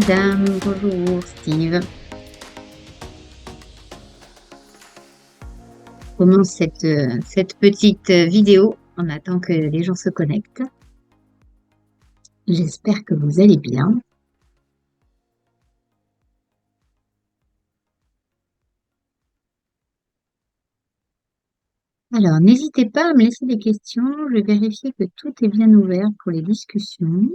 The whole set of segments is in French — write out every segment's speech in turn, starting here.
madame, bonjour Steve. On commence cette petite vidéo en attendant que les gens se connectent. J'espère que vous allez bien. Alors, n'hésitez pas à me laisser des questions. Je vais vérifier que tout est bien ouvert pour les discussions.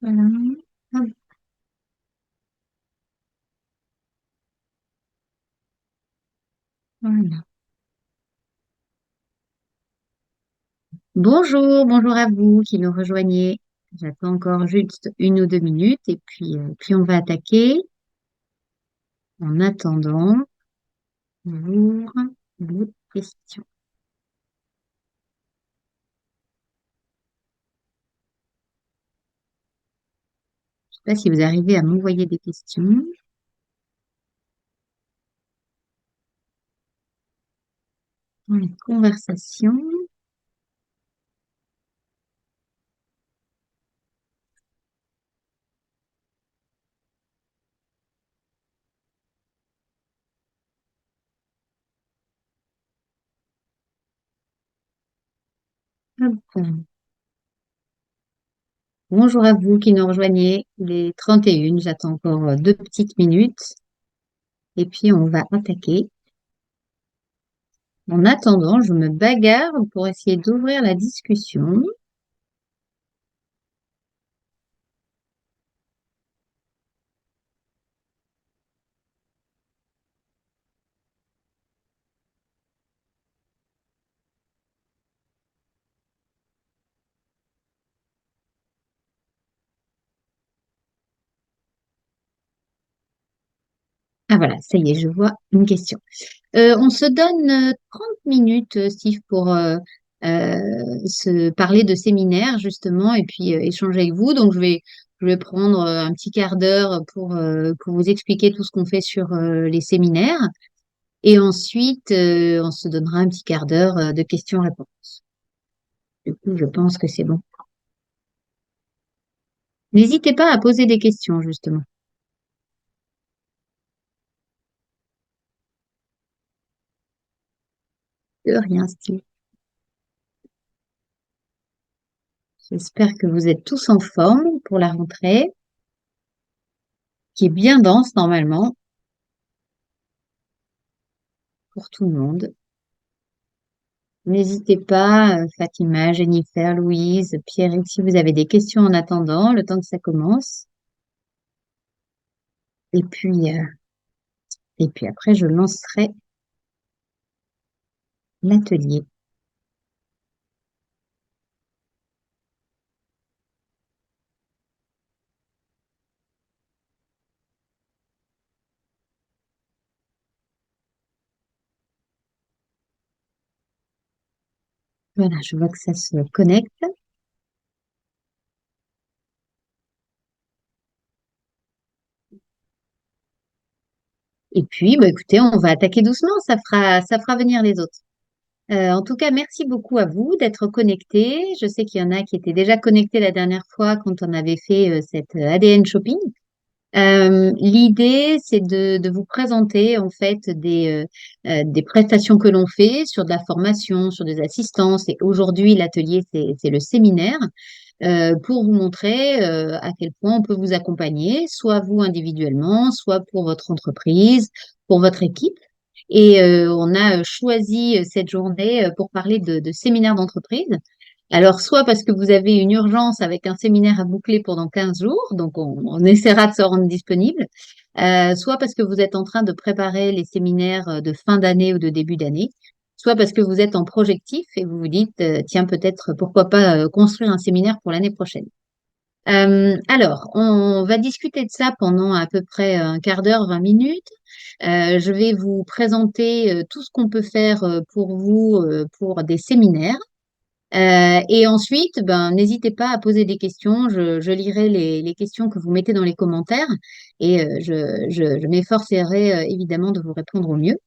Voilà. Hop, voilà. Bonjour, bonjour à vous qui nous rejoignez. J'attends encore juste 1 ou 2 minutes et puis on va attaquer. En attendant, pour vos questions. Je ne sais pas si vous arrivez à m'envoyer des questions. Dans les conversations. Hop. Bonjour à vous qui nous rejoignez. Il est 31. J'attends encore 2 petites minutes et puis on va attaquer. En attendant, je me bagarre pour essayer d'ouvrir la discussion. Ah voilà, ça y est, je vois une question. On se donne 30 minutes, Steve, pour se parler de séminaire, justement, et puis échanger avec vous. Donc, je vais prendre un petit quart d'heure pour vous expliquer tout ce qu'on fait sur les séminaires. Et ensuite, on se donnera un petit quart d'heure de questions-réponses. Du coup, je pense que c'est bon. N'hésitez pas à poser des questions, justement. De rien, Steve. J'espère que vous êtes tous en forme pour la rentrée, qui est bien dense normalement pour tout le monde. N'hésitez pas, Fatima, Jennifer, Louise, Pierre, si vous avez des questions en attendant, le temps que ça commence. Et puis après, je lancerai l'atelier. Voilà, je vois que ça se connecte. Et puis, bah, écoutez, on va attaquer doucement, ça fera venir les autres. En tout cas, merci beaucoup à vous d'être connectés. Je sais qu'il y en a qui étaient déjà connectés la dernière fois quand on avait fait cette ADN Shopping. L'idée, c'est de vous présenter en fait des prestations que l'on fait sur de la formation, sur des assistances. Et aujourd'hui, l'atelier, c'est le séminaire pour vous montrer à quel point on peut vous accompagner, soit vous individuellement, soit pour votre entreprise, pour votre équipe. Et on a choisi cette journée pour parler de séminaire d'entreprise. Alors, soit parce que vous avez une urgence avec un séminaire à boucler pendant 15 jours, donc on essaiera de se rendre disponible, soit parce que vous êtes en train de préparer les séminaires de fin d'année ou de début d'année, soit parce que vous êtes en projectif et vous vous dites, tiens, peut-être, pourquoi pas construire un séminaire pour l'année prochaine. Alors, on va discuter de ça pendant à peu près un quart d'heure, 20 minutes. Je vais vous présenter tout ce qu'on peut faire pour vous pour des séminaires. Et ensuite, ben, n'hésitez pas à poser des questions. Je lirai les questions que vous mettez dans les commentaires et je m'efforcerai évidemment de vous répondre au mieux.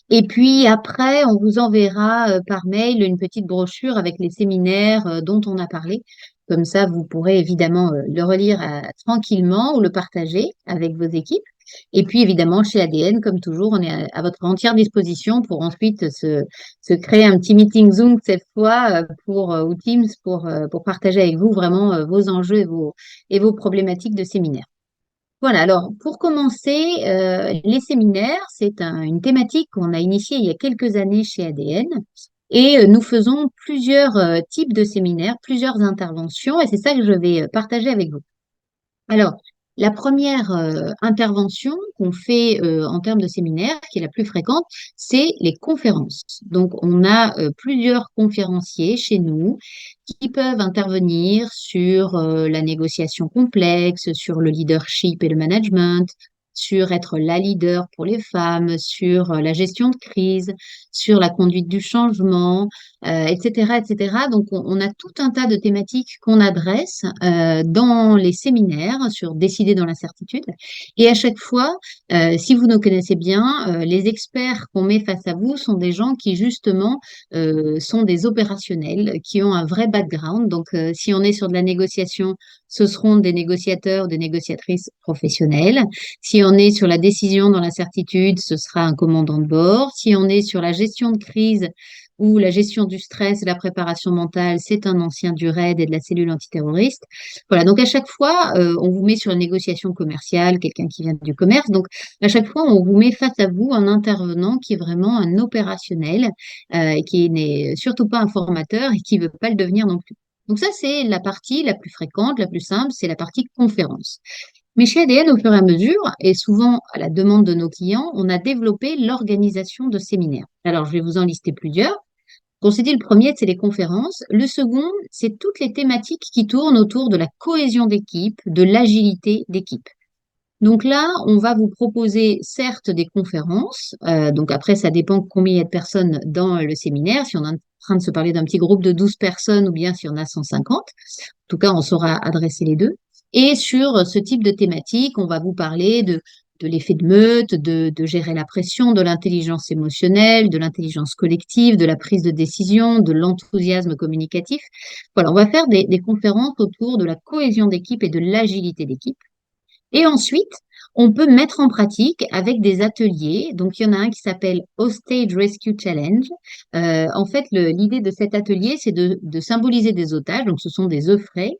Et puis après, on vous enverra par mail une petite brochure avec les séminaires dont on a parlé. Comme ça, vous pourrez évidemment le relire tranquillement ou le partager avec vos équipes. Et puis évidemment, chez ADN, comme toujours, on est à votre entière disposition pour ensuite se créer un petit meeting Zoom cette fois ou Teams pour partager avec vous vraiment vos enjeux et vos problématiques de séminaire. Voilà, alors pour commencer, les séminaires, une thématique qu'on a initiée il y a quelques années chez ADN et nous faisons plusieurs types de séminaires, plusieurs interventions et c'est ça que je vais partager avec vous. Alors, la première intervention qu'on fait en termes de séminaire, qui est la plus fréquente, c'est les conférences. Donc, on a plusieurs conférenciers chez nous qui peuvent intervenir sur la négociation complexe, sur le leadership et le management, sur être la leader pour les femmes, sur la gestion de crise, sur la conduite du changement, etc., etc. Donc, on a tout un tas de thématiques qu'on adresse dans les séminaires sur Décider dans l'incertitude. Et à chaque fois, si vous nous connaissez bien, les experts qu'on met face à vous sont des gens qui, justement, sont des opérationnels, qui ont un vrai background. Donc, si on est sur de la négociation, ce seront des négociateurs, des négociatrices professionnelles. Si on est sur la décision dans l'incertitude, ce sera un commandant de bord. Si on est sur la gestion de crise, ou la gestion du stress et la préparation mentale, c'est un ancien du RAID et de la cellule antiterroriste. Voilà, donc à chaque fois, on vous met sur une négociation commerciale, quelqu'un qui vient du commerce. Donc à chaque fois, on vous met face à vous un intervenant qui est vraiment un opérationnel, qui n'est surtout pas un formateur et qui ne veut pas le devenir non plus. Donc ça, c'est la partie la plus fréquente, la plus simple, c'est la partie conférence. Mais chez ADN, au fur et à mesure, et souvent à la demande de nos clients, on a développé l'organisation de séminaires. Alors, je vais vous en lister plusieurs. On s'est dit, le premier, c'est les conférences. Le second, c'est toutes les thématiques qui tournent autour de la cohésion d'équipe, de l'agilité d'équipe. Donc là, on va vous proposer certes des conférences. Donc après, ça dépend combien il y a de personnes dans le séminaire. Si on est en train de se parler d'un petit groupe de 12 personnes ou bien si on a 150. En tout cas, on saura adresser les deux. Et sur ce type de thématique, on va vous parler de l'effet de meute, de gérer la pression, de l'intelligence émotionnelle, de l'intelligence collective, de la prise de décision, de l'enthousiasme communicatif. Voilà, on va faire des conférences autour de la cohésion d'équipe et de l'agilité d'équipe. Et ensuite, on peut mettre en pratique avec des ateliers. Donc, il y en a un qui s'appelle Hostage Rescue Challenge. En fait, l'idée de cet atelier, c'est de symboliser des otages. Donc, ce sont des œufs frais.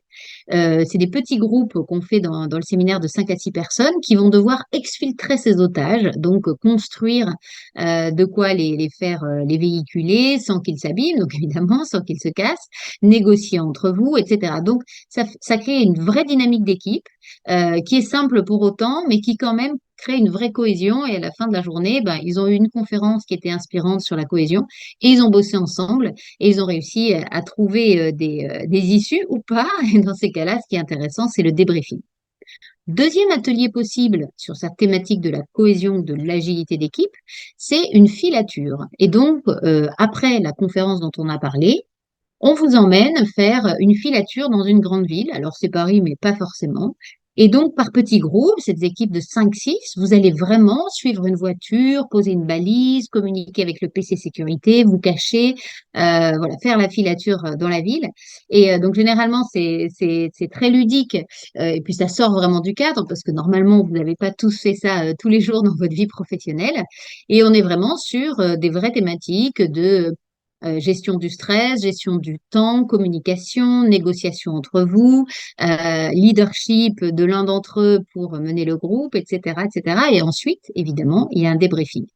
C'est des petits groupes qu'on fait dans le séminaire de 5 à 6 personnes qui vont devoir exfiltrer ces otages, donc construire de quoi les faire les véhiculer sans qu'ils s'abîment, donc évidemment, sans qu'ils se cassent, négocier entre vous, etc. Donc, ça crée une vraie dynamique d'équipe qui est simple pour autant, mais qui quand même crée une vraie cohésion. Et à la fin de la journée, ben, ils ont eu une conférence qui était inspirante sur la cohésion et ils ont bossé ensemble et ils ont réussi à trouver des issues ou pas. Et dans ces cas-là, ce qui est intéressant, c'est le débriefing. Deuxième atelier possible sur cette thématique de la cohésion, de l'agilité d'équipe, c'est une filature. Et donc, après la conférence dont on a parlé, on vous emmène faire une filature dans une grande ville. Alors, c'est Paris, mais pas forcément. Et donc, par petits groupes, cette équipe de 5-6, vous allez vraiment suivre une voiture, poser une balise, communiquer avec le PC sécurité, vous cacher, voilà, faire la filature dans la ville. Et donc, généralement, c'est très ludique. Et puis, ça sort vraiment du cadre parce que normalement, vous n'avez pas tous fait ça tous les jours dans votre vie professionnelle. Et on est vraiment sur des vraies thématiques de gestion du stress, gestion du temps, communication, négociation entre vous, leadership de l'un d'entre eux pour mener le groupe, etc., etc. Et ensuite, évidemment, il y a un débriefing.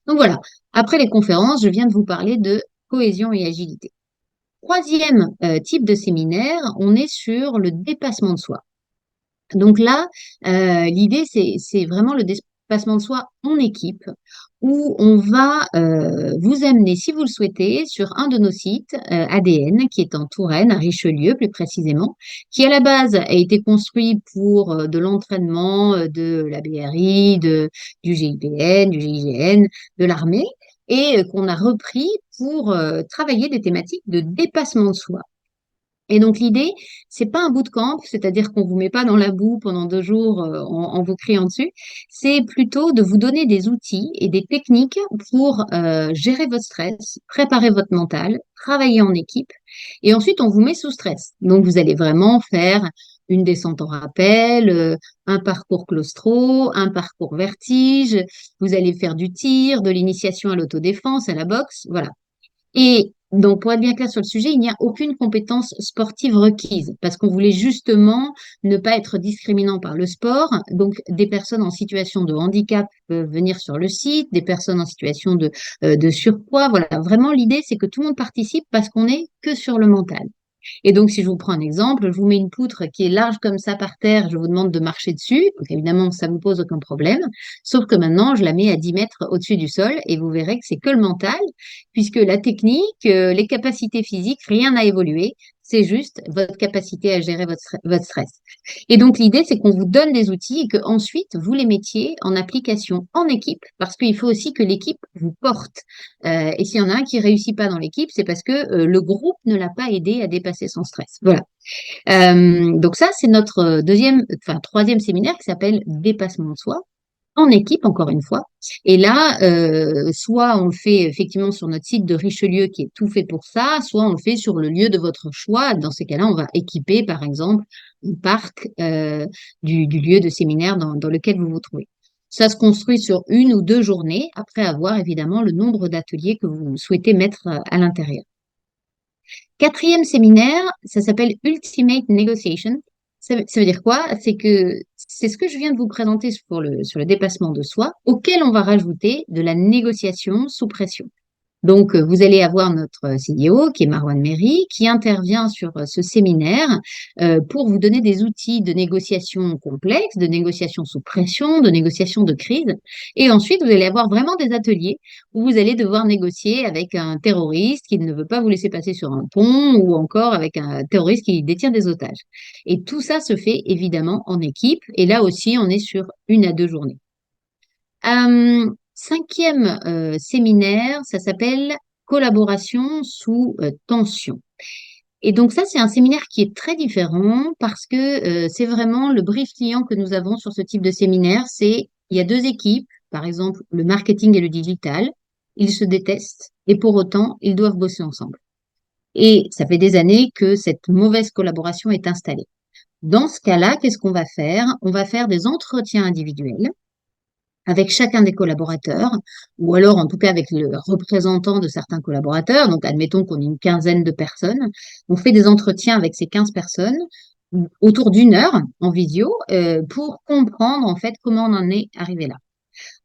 Donc voilà, après les conférences, je viens de vous parler de cohésion et agilité. Troisième type de séminaire, on est sur le dépassement de soi. Donc là, l'idée, c'est vraiment le dépassement de soi en équipe, où on va vous amener, si vous le souhaitez, sur un de nos sites ADN, qui est en Touraine, à Richelieu plus précisément, qui à la base a été construit pour de l'entraînement de la BRI, du GIPN, du GIGN, de l'armée, et qu'on a repris pour travailler des thématiques de dépassement de soi. Et donc l'idée, c'est pas un bootcamp, c'est-à-dire qu'on vous met pas dans la boue pendant 2 jours en vous criant dessus. C'est plutôt de vous donner des outils et des techniques pour gérer votre stress, préparer votre mental, travailler en équipe. Et ensuite, on vous met sous stress. Donc vous allez vraiment faire une descente en rappel, un parcours claustro, un parcours vertige. Vous allez faire du tir, de l'initiation à l'autodéfense, à la boxe, voilà. Et donc, pour être bien clair sur le sujet, il n'y a aucune compétence sportive requise parce qu'on voulait justement ne pas être discriminant par le sport. Donc, des personnes en situation de handicap peuvent venir sur le site, des personnes en situation de surpoids. Voilà, vraiment, l'idée, c'est que tout le monde participe parce qu'on n'est que sur le mental. Et donc, si je vous prends un exemple, je vous mets une poutre qui est large comme ça par terre, je vous demande de marcher dessus. Donc, évidemment, ça ne vous pose aucun problème. Sauf que maintenant, je la mets à 10 mètres au-dessus du sol et vous verrez que c'est que le mental, puisque la technique, les capacités physiques, rien n'a évolué. C'est juste votre capacité à gérer votre stress. Et donc, l'idée, c'est qu'on vous donne des outils et que ensuite vous les mettiez en application en équipe, parce qu'il faut aussi que l'équipe vous porte. Et s'il y en a un qui réussit pas dans l'équipe, c'est parce que le groupe ne l'a pas aidé à dépasser son stress. Voilà. Donc ça, c'est notre troisième séminaire qui s'appelle Dépassement de soi en équipe, encore une fois. Et là, soit on le fait effectivement sur notre site de Richelieu qui est tout fait pour ça, soit on le fait sur le lieu de votre choix. Dans ces cas-là, on va équiper, par exemple, un parc du lieu de séminaire dans lequel vous vous trouvez. Ça se construit sur 1 ou 2 journées, après avoir évidemment le nombre d'ateliers que vous souhaitez mettre à l'intérieur. Quatrième séminaire, ça s'appelle Ultimate Negotiation. Ça veut dire quoi? C'est que c'est ce que je viens de vous présenter sur le dépassement de soi, auquel on va rajouter de la négociation sous pression. Donc, vous allez avoir notre CEO, qui est Marwan Méry, qui intervient sur ce séminaire pour vous donner des outils de négociation complexes, de négociation sous pression, de négociation de crise. Et ensuite, vous allez avoir vraiment des ateliers où vous allez devoir négocier avec un terroriste qui ne veut pas vous laisser passer sur un pont ou encore avec un terroriste qui détient des otages. Et tout ça se fait évidemment en équipe. Et là aussi, on est sur 1 à 2 journées. Cinquième séminaire, ça s'appelle Collaboration sous tension. Et donc ça, c'est un séminaire qui est très différent parce que c'est vraiment le brief client que nous avons sur ce type de séminaire. C'est, il y a 2 équipes, par exemple le marketing et le digital, ils se détestent et pour autant, ils doivent bosser ensemble. Et ça fait des années que cette mauvaise collaboration est installée. Dans ce cas-là, qu'est-ce qu'on va faire? On va faire des entretiens individuels avec chacun des collaborateurs, ou alors en tout cas avec le représentant de certains collaborateurs. Donc, admettons qu'on ait une quinzaine de personnes. On fait des entretiens avec ces 15 personnes autour d'1 heure en visio pour comprendre en fait comment on en est arrivé là.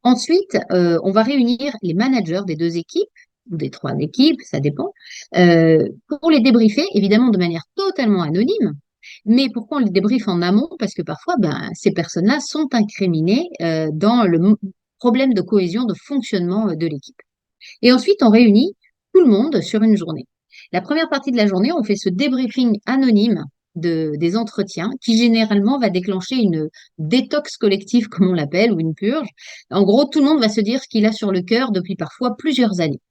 Ensuite, on va réunir les managers des 2 équipes ou des 3 équipes, ça dépend, pour les débriefer, évidemment de manière totalement anonyme. Mais pourquoi on les débriefe en amont? Parce que parfois, ben, ces personnes-là sont incriminées dans le problème de cohésion, de fonctionnement de l'équipe. Et ensuite, on réunit tout le monde sur une journée. La première partie de la journée, on fait ce débriefing anonyme des entretiens qui généralement va déclencher une détox collective, comme on l'appelle, ou une purge. En gros, tout le monde va se dire ce qu'il a sur le cœur depuis parfois plusieurs années.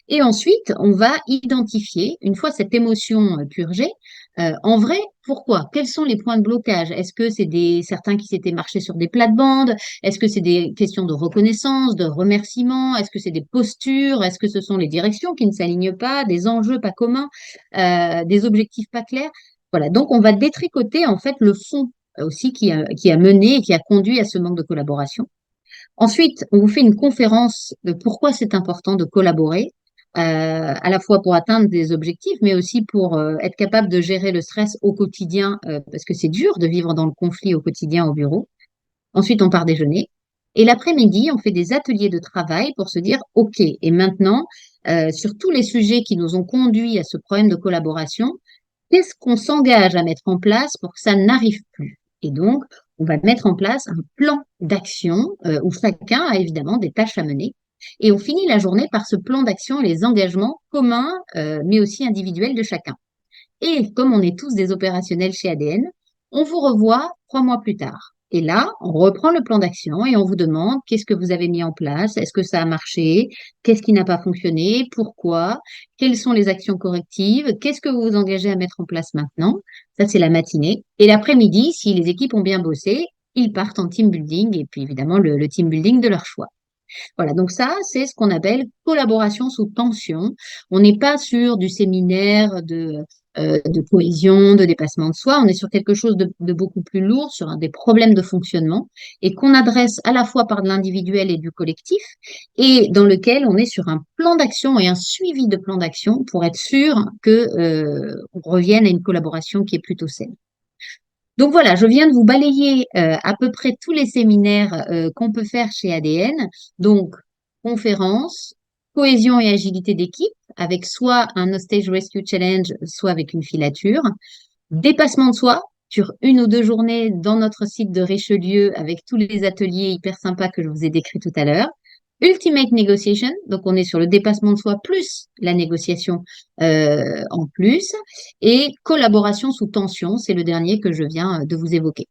Et ensuite, on va identifier, une fois cette émotion purgée, en vrai, pourquoi? Quels sont les points de blocage? Est-ce que c'est certains qui s'étaient marchés sur des plates-bandes? Est-ce que c'est des questions de reconnaissance, de remerciement? Est-ce que c'est des postures? Est-ce que ce sont les directions qui ne s'alignent pas, des enjeux pas communs, des objectifs pas clairs? Voilà, donc on va détricoter en fait le fond aussi qui a mené et qui a conduit à ce manque de collaboration. Ensuite, on vous fait une conférence de pourquoi c'est important de collaborer, à la fois pour atteindre des objectifs, mais aussi pour être capable de gérer le stress au quotidien, parce que c'est dur de vivre dans le conflit au quotidien au bureau. Ensuite, on part déjeuner. Et l'après-midi, on fait des ateliers de travail pour se dire, OK, et maintenant, sur tous les sujets qui nous ont conduits à ce problème de collaboration, qu'est-ce qu'on s'engage à mettre en place pour que ça n'arrive plus? Et donc, on va mettre en place un plan d'action où chacun a évidemment des tâches à mener. Et on finit la journée par ce plan d'action, les engagements communs, mais aussi individuels de chacun. Et comme on est tous des opérationnels chez ADN, on vous revoit 3 mois plus tard. Et là, on reprend le plan d'action et on vous demande qu'est-ce que vous avez mis en place, est-ce que ça a marché, qu'est-ce qui n'a pas fonctionné, pourquoi, quelles sont les actions correctives, qu'est-ce que vous vous engagez à mettre en place maintenant. Ça, c'est la matinée. Et l'après-midi, si les équipes ont bien bossé, ils partent en team building et puis évidemment le team building de leur choix. Voilà, donc ça, c'est ce qu'on appelle collaboration sous tension. On n'est pas sur du séminaire de cohésion, de dépassement de soi, on est sur quelque chose de beaucoup plus lourd, sur des problèmes de fonctionnement, et qu'on adresse à la fois par de l'individuel et du collectif, et dans lequel on est sur un plan d'action et un suivi de plan d'action pour être sûr que, on revienne à une collaboration qui est plutôt saine. Donc voilà, je viens de vous balayer à peu près tous les séminaires qu'on peut faire chez ADN. Donc, conférence, cohésion et agilité d'équipe, avec soit un Hostage Rescue Challenge, soit avec une filature. Dépassement de soi, sur une ou deux journées dans notre site de Richelieu, avec tous les ateliers hyper sympas que je vous ai décrits tout à l'heure. Ultimate Negotiation, donc on est sur le dépassement de soi plus la négociation en plus. Et collaboration sous tension, c'est le dernier que je viens de vous évoquer.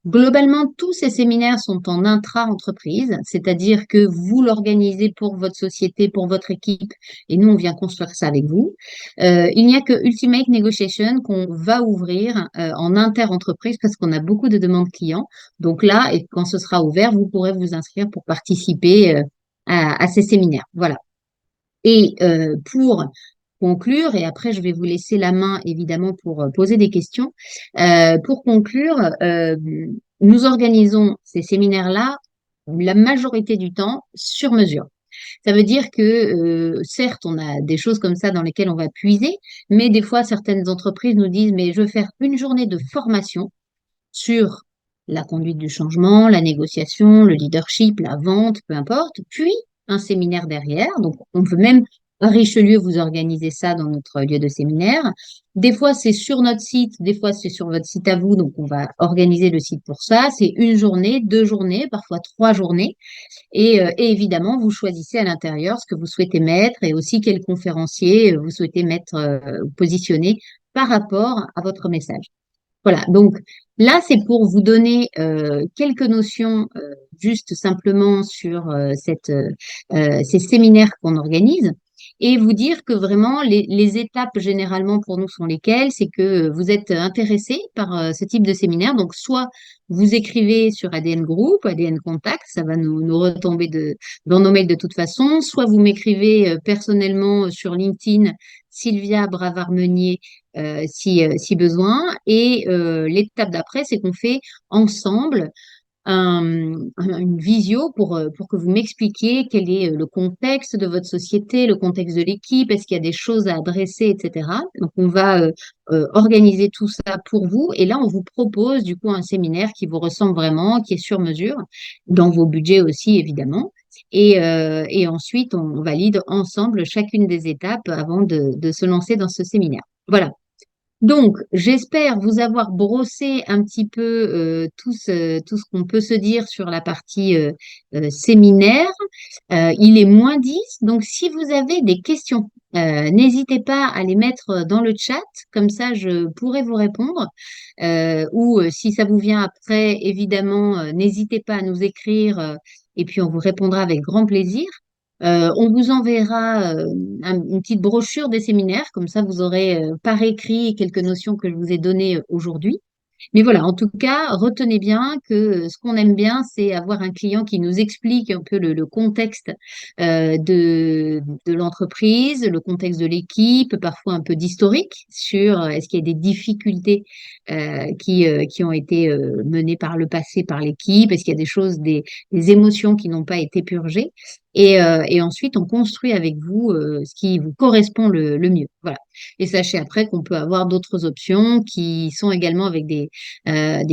Globalement, tous ces séminaires sont en intra-entreprise, c'est-à-dire que vous l'organisez pour votre société, pour votre équipe, et nous, on vient construire ça avec vous. Il n'y a que Ultimate Negotiation qu'on va ouvrir en inter-entreprise parce qu'on a beaucoup de demandes clients. Donc là, et quand ce sera ouvert, vous pourrez vous inscrire pour participer à ces séminaires. Voilà. Et pour conclure, et après je vais vous laisser la main évidemment pour poser des questions. Pour conclure, nous organisons ces séminaires-là la majorité du temps sur mesure. Ça veut dire que certes, on a des choses comme ça dans lesquelles on va puiser, mais des fois, certaines entreprises nous disent, mais je veux faire une journée de formation sur la conduite du changement, la négociation, le leadership, la vente, peu importe, puis un séminaire derrière. Donc, on peut même à Richelieu vous organiser ça dans notre lieu de séminaire. Des fois, c'est sur notre site, des fois, c'est sur votre site à vous. Donc, on va organiser le site pour ça. C'est une journée, deux journées, parfois trois journées. Et évidemment, vous choisissez à l'intérieur ce que vous souhaitez mettre et aussi quel conférencier vous souhaitez mettre, positionner par rapport à votre message. Voilà, donc là, c'est pour vous donner quelques notions juste simplement sur ces séminaires qu'on organise et vous dire que vraiment les étapes généralement pour nous sont lesquelles, c'est que vous êtes intéressé par ce type de séminaire, donc soit vous écrivez sur ADN Group, ADN Contact, ça va nous retomber dans nos mails de toute façon, soit vous m'écrivez personnellement sur LinkedIn, Sylvia Bravard-Meunier, si besoin. Et l'étape d'après, c'est qu'on fait ensemble une visio pour que vous m'expliquiez quel est le contexte de votre société, le contexte de l'équipe, est-ce qu'il y a des choses à adresser, etc. Donc, on va organiser tout ça pour vous. Et là, on vous propose du coup un séminaire qui vous ressemble vraiment, qui est sur mesure, dans vos budgets aussi, évidemment. Et ensuite, on valide ensemble chacune des étapes avant de se lancer dans ce séminaire. Voilà. Donc, j'espère vous avoir brossé un petit peu tout ce qu'on peut se dire sur la partie séminaire. Il est -10, donc si vous avez des questions, n'hésitez pas à les mettre dans le chat, comme ça je pourrai vous répondre. Ou si ça vous vient après, évidemment, n'hésitez pas à nous écrire et puis on vous répondra avec grand plaisir. On vous enverra une petite brochure des séminaires, comme ça vous aurez par écrit quelques notions que je vous ai données aujourd'hui. Mais voilà, en tout cas, retenez bien que ce qu'on aime bien, c'est avoir un client qui nous explique un peu le contexte de l'entreprise, le contexte de l'équipe, parfois un peu d'historique sur est-ce qu'il y a des difficultés qui ont été menées par le passé par l'équipe, est-ce qu'il y a des choses, des émotions qui n'ont pas été purgées. Et ensuite, on construit avec vous ce qui vous correspond le mieux. Voilà. Et sachez après qu'on peut avoir d'autres options qui sont également avec des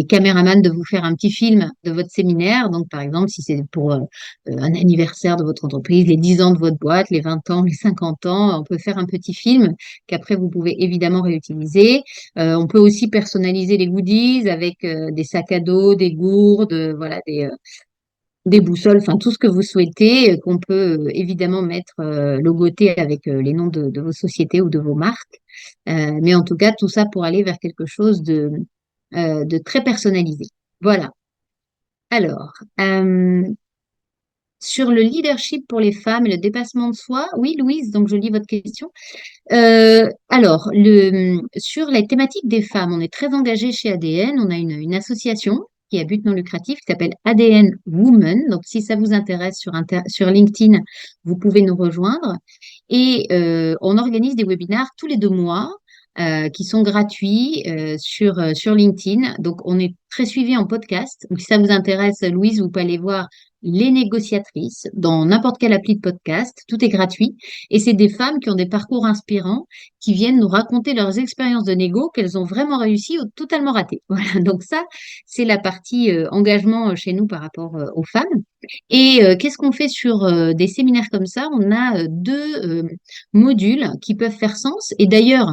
caméramans de vous faire un petit film de votre séminaire. Donc, par exemple, si c'est pour un anniversaire de votre entreprise, les 10 ans de votre boîte, les 20 ans, les 50 ans, on peut faire un petit film qu'après vous pouvez évidemment réutiliser. On peut aussi personnaliser les goodies avec des sacs à dos, des gourdes, voilà, des boussoles, enfin tout ce que vous souhaitez, qu'on peut évidemment mettre logoté avec les noms de vos sociétés ou de vos marques. Mais en tout cas, tout ça pour aller vers quelque chose de très personnalisé. Voilà. Alors, euh, sur le leadership pour les femmes et le dépassement de soi, oui, Louise, donc je lis votre question. Sur les thématiques des femmes, on est très engagé chez ADN. On a une association qui a but non lucratif qui s'appelle ADN Women. Donc, si ça vous intéresse sur LinkedIn, vous pouvez nous rejoindre. Et on organise des webinars tous les 2 mois qui sont gratuits sur LinkedIn. Donc, on est très suivi en podcast. Donc, si ça vous intéresse, Louise, vous pouvez aller voir les négociatrices dans n'importe quelle appli de podcast. Tout est gratuit. Et c'est des femmes qui ont des parcours inspirants, qui viennent nous raconter leurs expériences de négo, qu'elles ont vraiment réussi ou totalement raté. Voilà, donc ça, c'est la partie engagement chez nous par rapport aux femmes. Et qu'est-ce qu'on fait sur des séminaires comme ça? On a deux modules qui peuvent faire sens. Et d'ailleurs,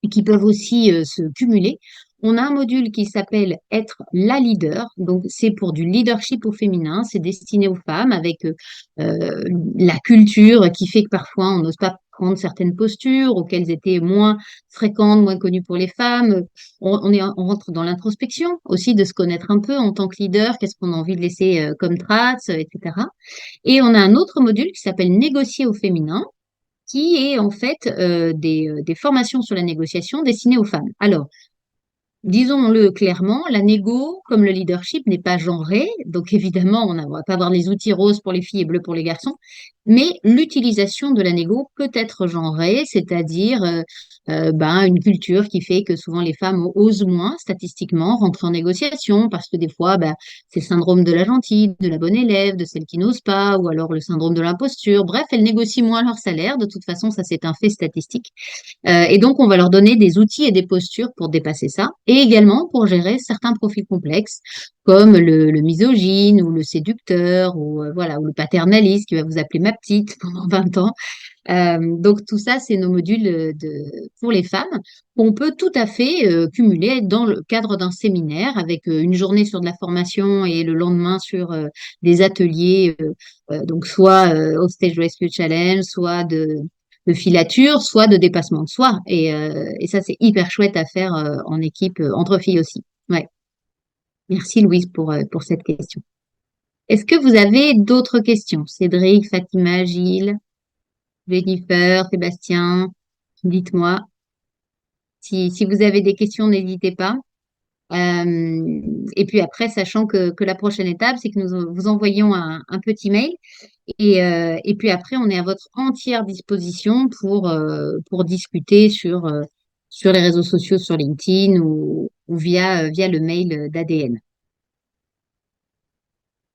et qui peuvent aussi se cumuler. On a un module qui s'appelle Être la leader. Donc, c'est pour du leadership au féminin. C'est destiné aux femmes avec la culture qui fait que parfois on n'ose pas prendre certaines postures auxquelles étaient moins fréquentes, moins connues pour les femmes. On rentre dans l'introspection aussi de se connaître un peu en tant que leader. Qu'est-ce qu'on a envie de laisser comme trace, etc. Et on a un autre module qui s'appelle Négocier au féminin qui est en fait des formations sur la négociation destinées aux femmes. Alors, disons-le clairement, la négo, comme le leadership, n'est pas genré. Donc, évidemment, on ne va pas avoir les outils roses pour les filles et bleus pour les garçons. Mais l'utilisation de la négo peut être genrée, c'est-à-dire une culture qui fait que souvent les femmes osent moins, statistiquement, rentrer en négociation parce que des fois, c'est le syndrome de la gentille, de la bonne élève, de celle qui n'ose pas, ou alors le syndrome de l'imposture. Bref, elles négocient moins leur salaire. De toute façon, ça, c'est un fait statistique. Et donc, on va leur donner des outils et des postures pour dépasser ça, et également pour gérer certains profils complexes, comme le misogyne ou le séducteur, ou voilà, ou le paternaliste qui va vous appeler ma petite pendant 20 ans. Donc, tout ça, c'est nos modules pour les femmes qu'on peut tout à fait cumuler dans le cadre d'un séminaire avec une journée sur de la formation et le lendemain sur des ateliers, donc soit au Stage Rescue Challenge, soit de filature, soit de dépassement de soi. Et ça, c'est hyper chouette à faire en équipe, entre filles aussi. Ouais. Merci Louise pour cette question. Est-ce que vous avez d'autres questions? Cédric, Fatima, Gilles, Jennifer, Sébastien, dites-moi. Si vous avez des questions, n'hésitez pas. Et puis après, sachant que la prochaine étape, c'est que nous vous envoyons un petit mail. Et puis après, on est à votre entière disposition pour discuter sur les réseaux sociaux, sur LinkedIn ou via le mail d'ADN.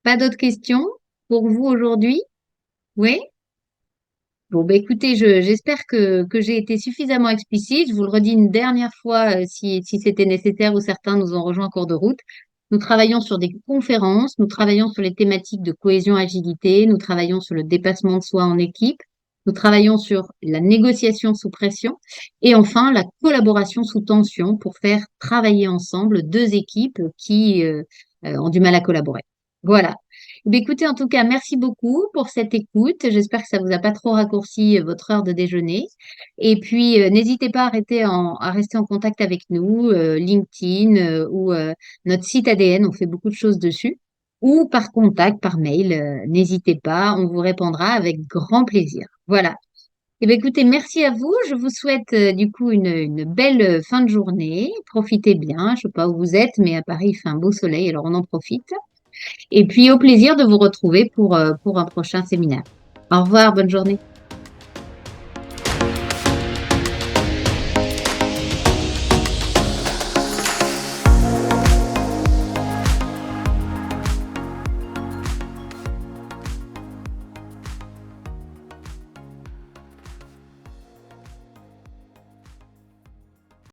Pas d'autres questions pour vous aujourd'hui? Oui? Bon, écoutez, j'espère que j'ai été suffisamment explicite. Je vous le redis une dernière fois si c'était nécessaire ou certains nous ont rejoint en cours de route. Nous travaillons sur des conférences, nous travaillons sur les thématiques de cohésion, agilité, nous travaillons sur le dépassement de soi en équipe, nous travaillons sur la négociation sous pression et enfin la collaboration sous tension pour faire travailler ensemble deux équipes qui ont du mal à collaborer. Voilà. Écoutez, en tout cas, merci beaucoup pour cette écoute. J'espère que ça vous a pas trop raccourci votre heure de déjeuner. Et puis, n'hésitez pas à rester en contact avec nous, LinkedIn ou notre site ADN. On fait beaucoup de choses dessus. Ou par contact, par mail. N'hésitez pas, on vous répondra avec grand plaisir. Voilà. Écoutez, merci à vous. Je vous souhaite du coup une belle fin de journée. Profitez bien. Je ne sais pas où vous êtes, mais à Paris, il fait un beau soleil, alors on en profite. Et puis au plaisir de vous retrouver pour un prochain séminaire. Au revoir, bonne journée.